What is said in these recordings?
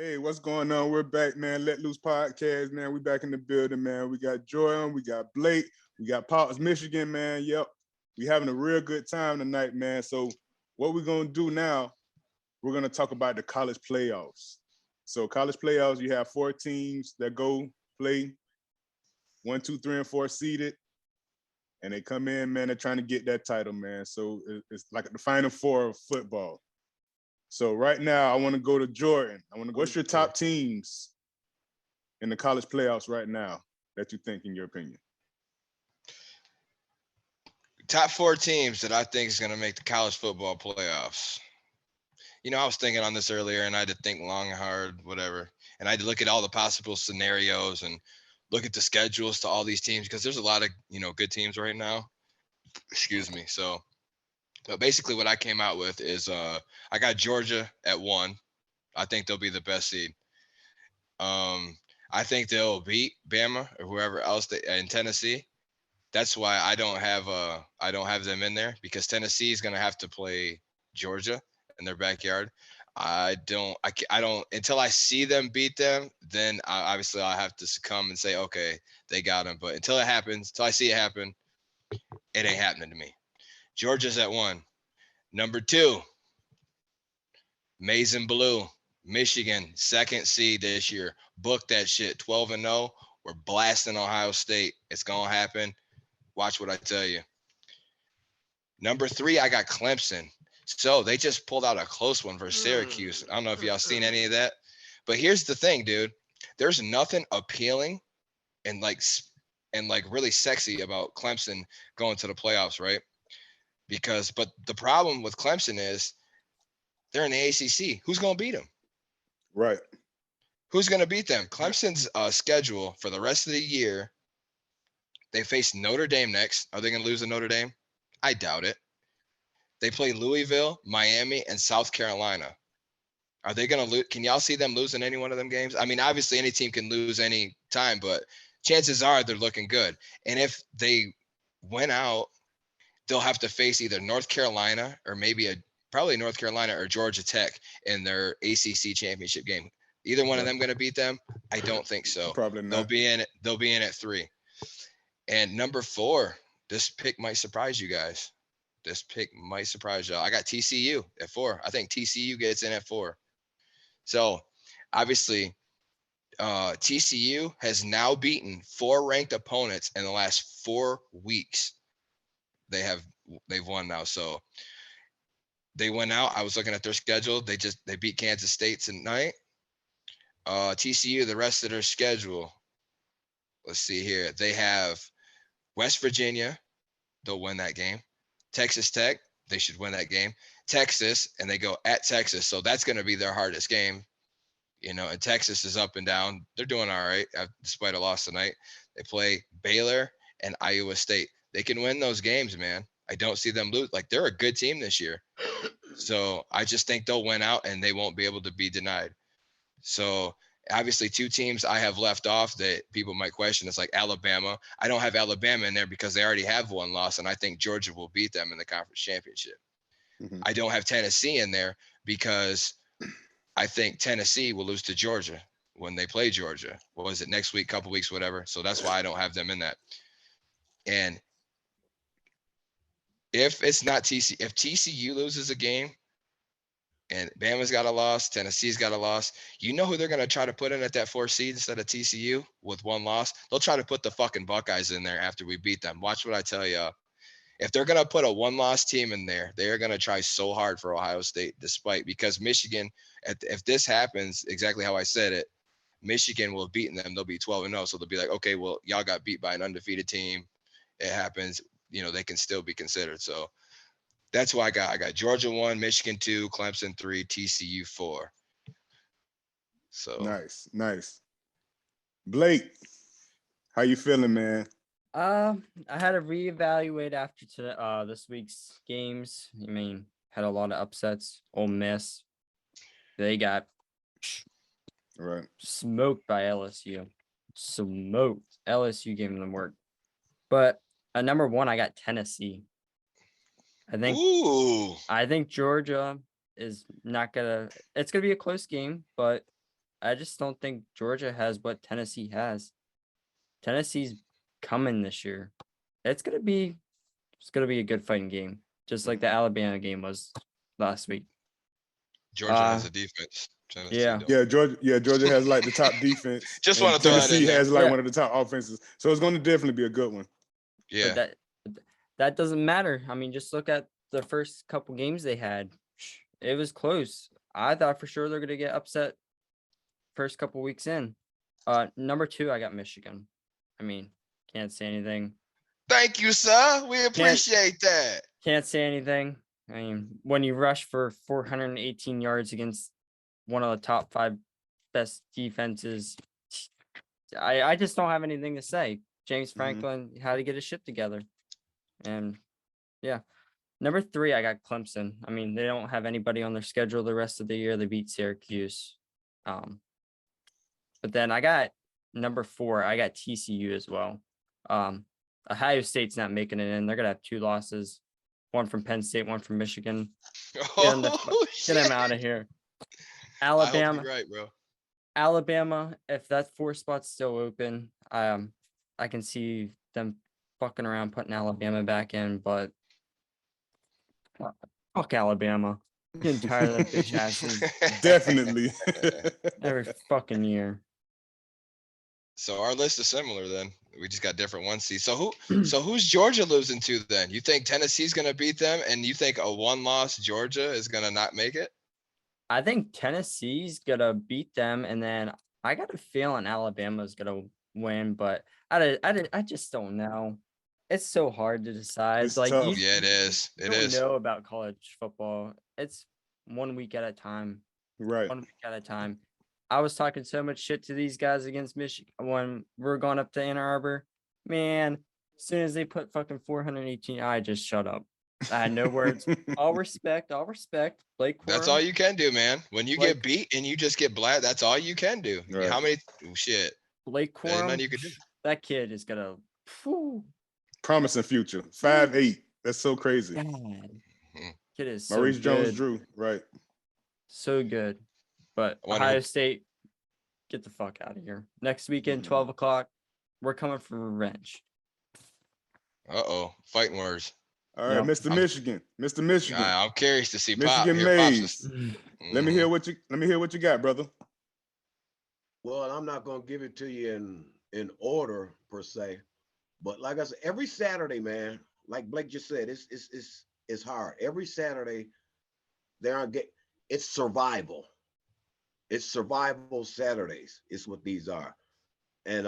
Hey, what's going on? We're back, man. Let Loose Podcast, man. We back in the building, man. We got Jordan, we got Blake, we got Potts, Michigan, man. Yep. We having a real good time tonight, man. So what we're gonna do now, we're gonna talk about the college playoffs. So college playoffs, you have four teams that go play one, two, three, and four seeded, and they come in, man. They're trying to get that title, man. So it's like the final four of football. So right now, I want to go to Jordan. What's your top teams in the college playoffs right now that you think, in your opinion? Top four teams that I think is going to make the college football playoffs. I was thinking on this earlier and I had to think long and hard, whatever. And I had to look at all the possible scenarios and look at the schedules to all these teams because there's a lot of, good teams right now. Excuse me. So, but basically what I came out with is I got Georgia at 1. I think they'll be the best seed. Um, I think they'll beat Bama or whoever else in Tennessee. That's why I don't have them in there because Tennessee is going to have to play Georgia in their backyard. I don't until I see them beat them, then obviously I'll have to succumb and say okay, they got them. But until it happens, until I see it happen, it ain't happening to me. Georgia's at 1. Number 2, Maize and Blue, Michigan, second seed this year. Book that shit, 12-0. We're blasting Ohio State. It's gonna happen. Watch what I tell you. Number 3, I got Clemson. So they just pulled out a close one versus Syracuse. I don't know if y'all seen any of that, but here's the thing, dude. There's nothing appealing and like really sexy about Clemson going to the playoffs, right? But the problem with Clemson is they're in the ACC. Who's gonna beat them? Right. Who's gonna beat them? Clemson's schedule for the rest of the year. They face Notre Dame next. Are they gonna lose to Notre Dame? I doubt it. They play Louisville, Miami, and South Carolina. Are they going to lose? Can y'all see them losing any one of them games? I mean, obviously any team can lose any time, but chances are they're looking good. And if they win out, they'll have to face either North Carolina or probably North Carolina or Georgia Tech in their ACC championship game. Either one of them going to beat them? I don't think so. Probably They'll not. be in it. They'll be in at 3. And number 4, this pick might surprise you guys. This pick might surprise y'all. I got TCU at 4. I think TCU gets in at 4. So obviously, TCU has now beaten 4 ranked opponents in the last 4 weeks. They've won now. So they went out. I was looking at their schedule. They beat Kansas State tonight. TCU, the rest of their schedule. Let's see here. They have West Virginia. They'll win that game. Texas Tech, they should win that game. Texas, and they go at Texas. So that's going to be their hardest game. And Texas is up and down. They're doing all right despite a loss tonight. They play Baylor and Iowa State. They can win those games, man. I don't see them lose. Like, they're a good team this year. So I just think they'll win out and they won't be able to be denied. So obviously 2 teams I have left off that people might question. It's like Alabama. I don't have Alabama in there because they already have 1 loss, and I think Georgia will beat them in the conference championship. Mm-hmm. I don't have Tennessee in there because I think Tennessee will lose to Georgia when they play Georgia. What was it, next week, couple weeks, whatever. So that's why I don't have them in that. And if it's not if TCU loses a game and Bama's got a loss, Tennessee's got a loss, you know who they're going to try to put in at that 4 seed instead of TCU with 1 loss? They'll try to put the fucking Buckeyes in there after we beat them. Watch what I tell you. If they're going to put a 1-loss team in there, they are going to try so hard for Ohio State, because Michigan, if this happens exactly how I said it, Michigan will have beaten them. They'll be 12-0. So they'll be like, okay, well, y'all got beat by an undefeated team. It happens. They can still be considered. So that's why I got Georgia 1, Michigan 2, Clemson 3, TCU 4. So Nice. Blake, how you feeling, man? I had to reevaluate after this week's games. I mean, had a lot of upsets. Ole Miss, they got Right. smoked by LSU. Smoked. LSU gave them work. But at number 1, I got Tennessee. I think Georgia is not gonna. It's gonna be a close game, but I just don't think Georgia has what Tennessee has. Tennessee's coming this year. It's gonna be a good fighting game, just like the Alabama game was last week. Georgia has a defense. Tennessee yeah. don't. Georgia has like the top defense. Just and wanna throw that in Tennessee there. has like Yeah. one of the top offenses. So it's going to definitely be a good one. Yeah. But that doesn't matter. I mean, just look at the first couple games they had. It was close. I thought for sure they're gonna get upset first couple weeks in. Number 2, I got Michigan. I mean, can't say anything. Thank you, sir. We appreciate that. Can't say anything. I mean, when you rush for 418 yards against one of the top 5 best defenses, I just don't have anything to say. James Franklin had to get his shit together. And yeah. Number 3, I got Clemson. I mean, they don't have anybody on their schedule the rest of the year. They beat Syracuse. But then I got number 4, I got TCU as well. Ohio State's not making it in. They're gonna have 2 losses, one from Penn State, one from Michigan. Get them out of here. I hope Alabama, you're right, bro. Alabama. If that 4 spot's still open, I can see them fucking around putting Alabama back in. But fuck Alabama. I'm getting tired of that bitch asses Definitely. every fucking year. So our list is similar then. We just got different 1 seeds. So who's Georgia losing to then? You think Tennessee's gonna beat them, and you think a 1-loss Georgia is gonna not make it? I think Tennessee's gonna beat them, and then I got a feeling Alabama's gonna win, but I just don't know. It's so hard to decide. It's like tough. Yeah, it is. you It don't is. know about college football. It's 1 week at a time. Right. 1 week at a time. I was talking so much shit to these guys against Michigan when we're going up to Ann Arbor. Man, as soon as they put fucking 418, I just shut up. I had no words. All respect. Blake That's Corum, all you can do, man. When you Like- get beat and you just get black, that's all you can do. Right. How many shit? Blake There's nothing Corum, you can do. that kid is gonna. Phew, Promising future. 5'8". That's so crazy. God. Mhm. Kid is so Maurice good. Jones-Drew. Right. So good. But I wonder Ohio who- State, get the fuck out of here. Next weekend, Mhm. 12 o'clock. We're coming for revenge. Uh-oh. Fighting words. All right, Yep. Mr. Michigan. Mr. Michigan. I'm curious to see Pop. Michigan Hear Pop's Mays. just- Let me Mhm. hear what you got, brother. Well, I'm not gonna give it to you in order per se, but like I said, every Saturday, man, like Blake just said, it's hard. Every Saturday, it's survival. It's survival Saturdays. Is what these are, and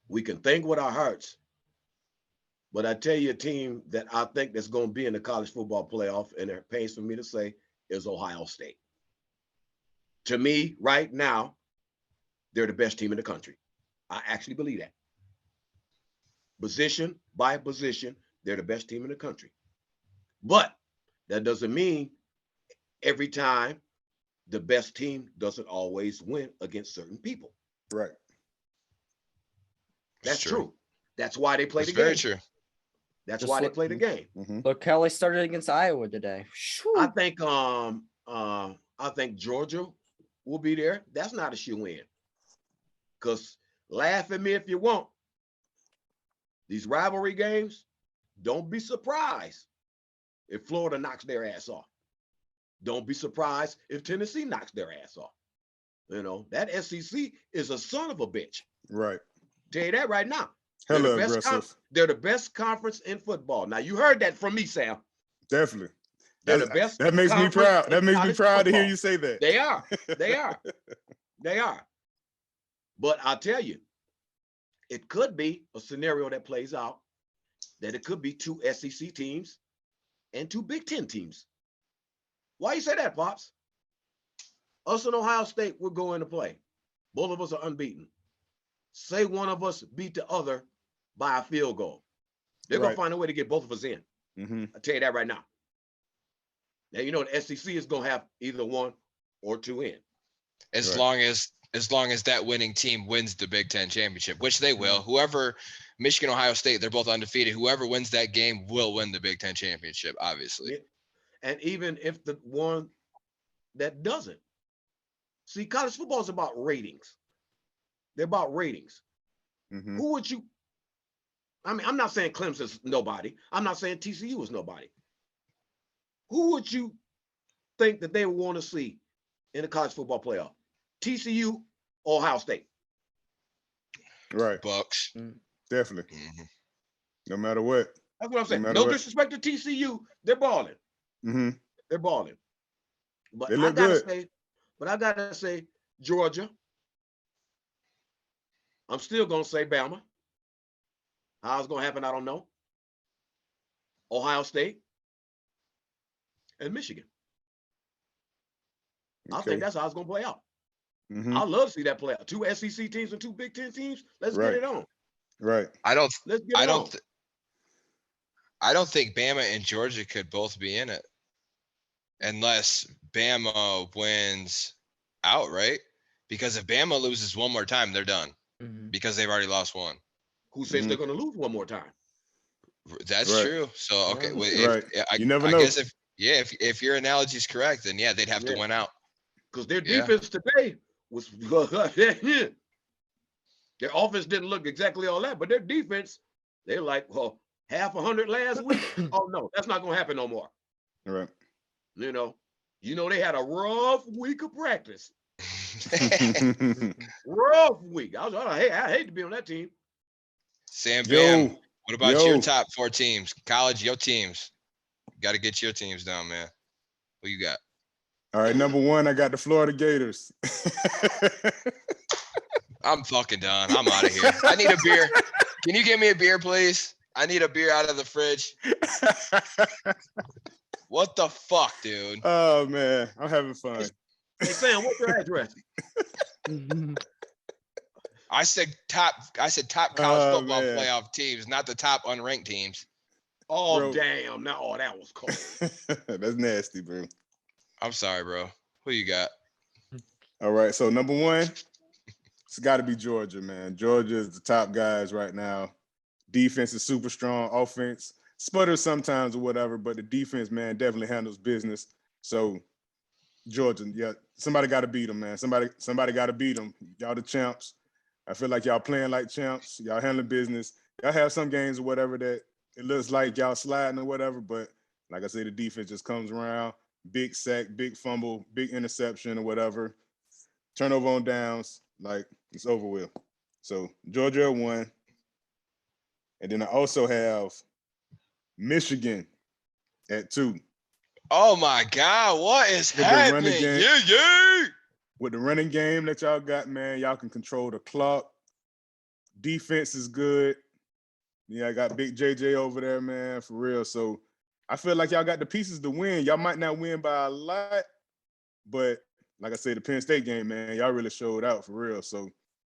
we can think with our hearts, but I tell you, a team that I think that's going to be in the college football playoff, and it pains for me to say, is Ohio State. To me, right now, they're the best team in the country. I actually believe that. Position by position, they're the best team in the country. But that doesn't mean every time the best team doesn't always win against certain people. Right. That's It's true. That's why they play It's the game. very true. That's Just why they look- play the game. Mhm. Look how they started against Iowa today. I think Georgia will be there. That's not a shoe-in. Because laugh at me if you want. These rivalry games, don't be surprised if Florida knocks their ass off. Don't be surprised if Tennessee knocks their ass off. You know, that SEC is a son of a bitch. Right. Tell you that right now. Hella They're aggressive. they're the best conference in football. Now, you heard that from me, Sam. Definitely. They're the best. That makes me conference proud. in That makes me college proud to hear football. you say that. They are. They are. They are. But I'll tell you, it could be a scenario that plays out that it could be 2 SEC teams and 2 Big Ten teams. Why you say that, Pops? Us and Ohio State, we're going to play. Both of us are unbeaten. Say one of us beat the other by a field goal. They're going Right. to find a way to get both of us in. Mhm. I'll tell you that right now. Now, you know, the SEC is going to have either 1 or 2 in. As Right. long as that winning team wins the Big Ten championship, which they will. Whoever, Michigan, Ohio State, they're both undefeated. Whoever wins that game will win the Big Ten championship, obviously. Yeah. And even if the one that doesn't See, college football is about ratings. They're about ratings. Mhm. Who would you? I mean, I'm not saying Clemson's nobody. I'm not saying TCU is nobody. Who would you think that they would want to see in the college football playoff? TCU or Ohio State? Right. Bucks. Definitely. Mhm. No matter what. That's what I'm saying. matter No what. disrespect to TCU, they're balling. Hmm. They're balling. But They I look gotta good. say, Georgia. I'm still gonna say Bama. How it's gonna happen, I don't know. Ohio State and Michigan. I think Okay. that's how it's gonna play out. Hmm. I'd love to see that play out. 2 SEC teams and 2 Big Ten teams. Let's get Right. it on. Right. I don't. Let's get I it on. don't. I don't think Bama and Georgia could both be in it, unless Bama wins outright. Because if Bama loses one more time, they're done Mhm. because they've already lost one. Who says Mhm. they're gonna lose one more time? That's Right. true. So okay, Yeah. if, Right. I, You never I know. guess if your analogy is correct, then yeah, they'd have to Yeah. win out. Because their Yeah. defense today was their offense didn't look exactly all that, but their defense, they're like, well, half 100 last week. Oh no, that's not gonna happen no more. Right. You know, they had a rough week of practice. Rough week. I hate to be on that team. Sam Bam, Yo. what about your Yo. top 4 teams? College, your teams. Got to get your teams down, man. Who you got? All right. Number one, I got the Florida Gators. I'm fucking done. I'm out of here. I need a beer. Can you give me a beer, please? I need a beer out of the fridge. What the fuck, dude? Oh man, I'm having fun. Hey Sam, what's your address? I said top college Oh, football man. playoff teams, not the top unranked teams. Oh Bro. damn! Now, that was cold. That's nasty, bro. I'm sorry, bro. Who you got? All right. So number one, it's got to be Georgia, man. Georgia is the top guys right now. Defense is super strong. Offense sputters sometimes or whatever, but the defense, man, definitely handles business. So Georgia, yeah, somebody got to beat them, man. Somebody got to beat them. Y'all the champs. I feel like y'all playing like champs. Y'all handling business. Y'all have some games or whatever that it looks like y'all sliding or whatever, but like I say, the defense just comes around. Big sack, big fumble, big interception or whatever. Turnover on downs, like it's over with. So Georgia at 1. And then I also have Michigan at 2. Oh my God, what is With the running happening? game. Yeah. With the running game that y'all got, man, y'all can control the clock. Defense is good. Yeah, I got big JJ over there, man, for real. So I feel like y'all got the pieces to win. Y'all might not win by a lot, but like I say, the Penn State game, man, y'all really showed out for real. So,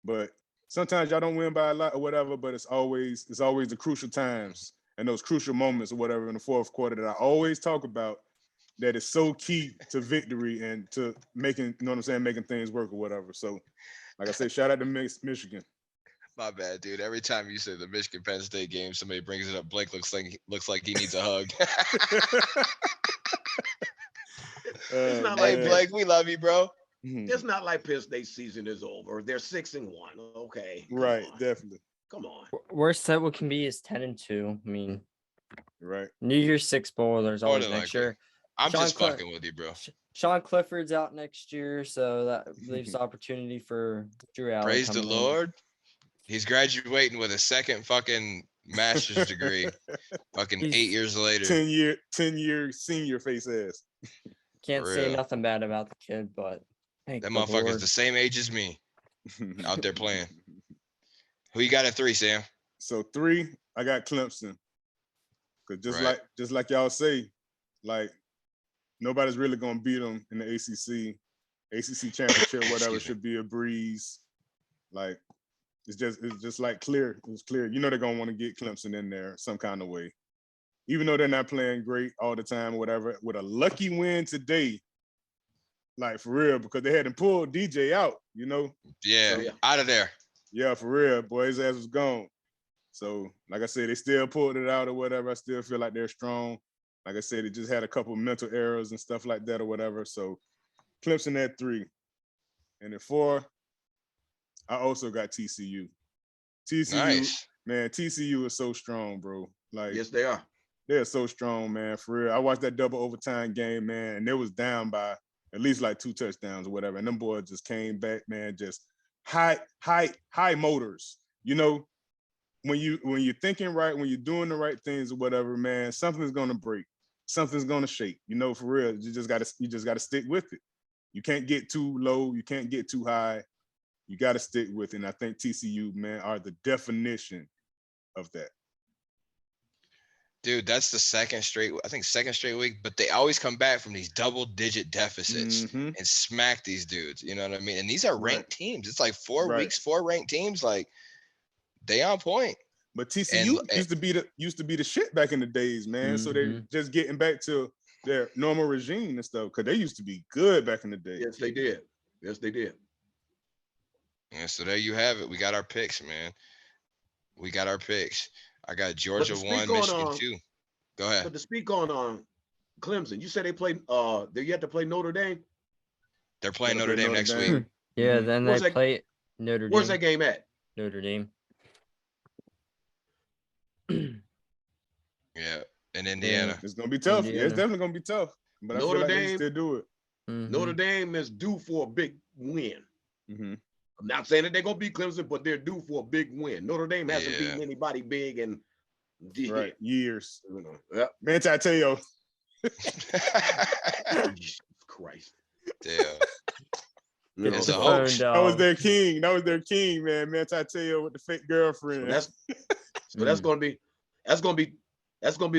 but sometimes y'all don't win by a lot or whatever, but it's always the crucial times and those crucial moments or whatever in the fourth quarter that I always talk about that is so key to victory and to making, you know what I'm saying, making things work or whatever. So, like I say, shout out to Michigan. My bad, dude. Every time you say the Michigan Penn State game, somebody brings it up. Blake looks like he needs a hug. It's not Hey, like Blake, we love you, bro. it's not like Penn State season is over. They're 6-1. Okay, come Right, on. definitely. Come on. Worst that what can be is 10-2. I mean, Right. New Year's Six Bowl. There's More always than next likely. year. I'm Sean just Clark- fucking with you, bro. Sean Clifford's out next year, so that leaves opportunity for Drew Allen. Praise the coming in. Lord. He's graduating with a second fucking master's degree. Fucking He's 8 years later. 10-year senior face ass. Can't For say real. nothing bad about the kid, but thank That the motherfucker's Lord. the same age as me. Out there playing. Who you got at 3, Sam? So 3, I got Clemson. Cause Right. just like y'all say, like nobody's really gonna beat them in the ACC. ACC championship, whatever, Excuse me. should be a breeze. Like it's just like clear. It was clear. You know they're gonna want to get Clemson in there some kind of way. Even though they're not playing great all the time or whatever, with a lucky win today, like for real, because they hadn't pulled DJ out, you know? Yeah, Yeah. out of there. Yeah, for real, boy, his ass was gone. So, like I said, they still pulled it out or whatever. I still feel like they're strong. Like I said, they just had a couple mental errors and stuff like that or whatever. So, Clemson at 3. And at 4, I also got TCU. TCU, Nice. man, TCU is so strong, bro. Like, Yes, they are. they're so strong, man, for real. I watched that double overtime game, man, and it was down by at least like 2 touchdowns or whatever. And them boys just came back, man, just high motors. You know, when you're thinking right, when you're doing the right things or whatever, man, something's gonna break, something's gonna shake. You know, for real. You just gotta stick with it. You can't get too low, you can't get too high. You gotta stick with it. And I think TCU, man, are the definition of that. Dude, that's the second straight week, but they always come back from these double-digit deficits Mhm. and smack these dudes. You know what I mean? And these are Right. ranked teams. It's like 4 Right. weeks, 4 ranked teams. Like, they on point. But TCU And used to be the shit back in the days, man. So they're just getting back to their normal regime and stuff, because they used to be good back in the day. Yes, they did. Yes, they did. yeah, so there you have it. We got our picks, man. We got our picks. I got Georgia speak 1, on, Michigan 2. Go ahead. But to speak on Clemson, you said they play. They yet to play Notre Dame. They're playing Gotta Notre play Dame next week. Yeah, Mhm. then Where's they that- play Notre Where's Dame. that game at? Notre Dame. Yeah, in Indiana. It's gonna be tough. Yeah, Indiana. it's definitely gonna be tough. But I Notre feel like they Dame- can still do it. Notre Dame is due for a big win. Mhm. I'm not saying that they're gonna beat Clemson, but they're due for a big win. Notre Dame hasn't Yeah. beaten anybody big in Right, years. You know, yeah. Man, I tell you, Jesus Christ. Damn. You know, It's a so hoax. that was their king. That was their king, man. Man, I tell you, with the fake girlfriend. that's gonna be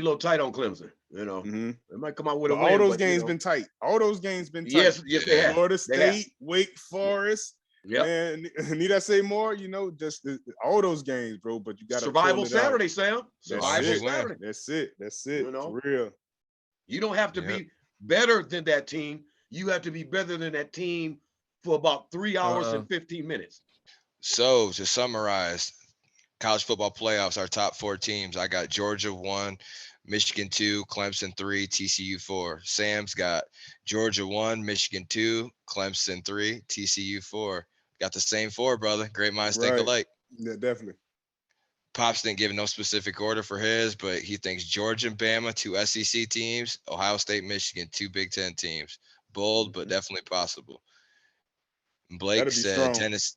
a little tight on Clemson. You know, Mhm. they might come out with a But win. all those but, you games know, been tight. All those games been tight. yes, they have. Florida They have. State, Wake Forest. Yep. Man, need I say more? You know, just all those games, bro. But you got to Survival Saturday, Sam. Survival it. Saturday. That's it. That's it. You know? For real. You don't have to Yep. be better than that team. You have to be better than that team for about 3 hours and 15 minutes. So to summarize, college football playoffs, our top 4 teams. I got Georgia 1, Michigan 2, Clemson 3, TCU 4. Sam's got Georgia 1, Michigan 2, Clemson 3, TCU 4. Got the same 4, brother. Great minds think Right. alike. Yeah, definitely. Pops didn't give no specific order for his, but he thinks Georgia and Bama, 2 SEC teams, Ohio State, Michigan, 2 Big Ten teams. Bold, but definitely possible. Blake That'd be said strong. Tennessee.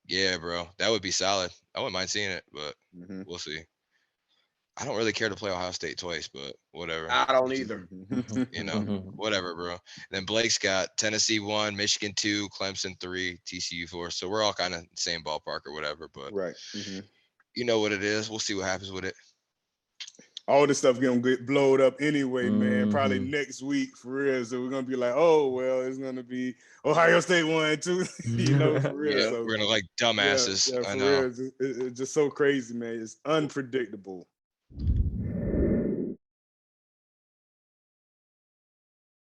Yeah, bro. That would be solid. I wouldn't mind seeing it, but Mhm. we'll see. I don't really care to play Ohio State twice, but whatever. I don't either. You know, whatever, bro. Then Blake's got Tennessee 1, Michigan 2, Clemson 3, TCU 4. So we're all kind of same ballpark or whatever, but Right. Mhm. you know what it is. We'll see what happens with it. All this stuff gonna get blowed up anyway, man. Probably Mhm. next week for real. So we're gonna be like, oh well, it's gonna be Ohio State 1 too. You know, for real. Yeah, So we're gonna like yeah, dumbasses. yeah, I for know. real. It's just so crazy, man. It's unpredictable.